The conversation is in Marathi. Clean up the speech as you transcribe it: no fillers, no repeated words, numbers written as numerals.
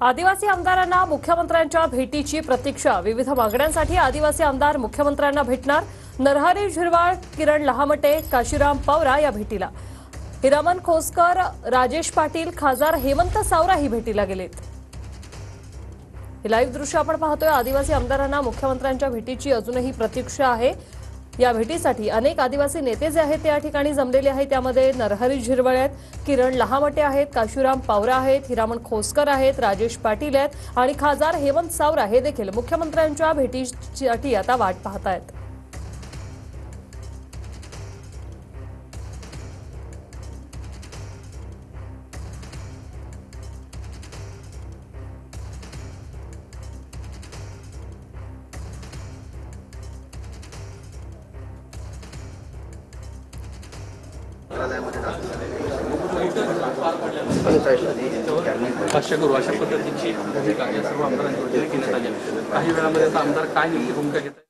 आदिवासी आमदारांना मुख्यमंत्र्यांच्या भेटीची प्रतीक्षा। विविध मागण्यांसाठी आदिवासी आमदार मुख्यमंत्र्यांना भेटणार। नरहरी झिरवाळ, किरण लहामटे, काशीराम पवरा या भेटीला। हिरामन खोसकर, राजेश पाटील, खासदार हेमंत सावरा ही भेटीला गेलेत। हे लाईव्ह दृश्य आपण पाहतोय। आदिवासी आमदारांना मुख्यमंत्र्यांच्या भेटीची अजूनही प्रतीक्षा आहे। या भेटीसाठी अनेक आदिवासी नेते जे आहेत ते या ठिकाणी जमलेले आहेत। त्यामध्ये नरहरी झिरवाळ आहेत, किरण लहामटे आहेत, काशीराम पवरा आहेत, हिरामन खोसकर आहेत, राजेश पाटील आहेत आणि खासदार हेमंत सावरा हे देखील मुख्यमंत्र्यांच्या भेटीसाठी आता वाट पाहत आहेत। भाष्य करू अशा पद्धतीची भूमिका या सर्व आमदारांच्या वतीने घेण्यात आली। काही वेळामध्ये आता आमदार काय नेमकी भूमिका घेतात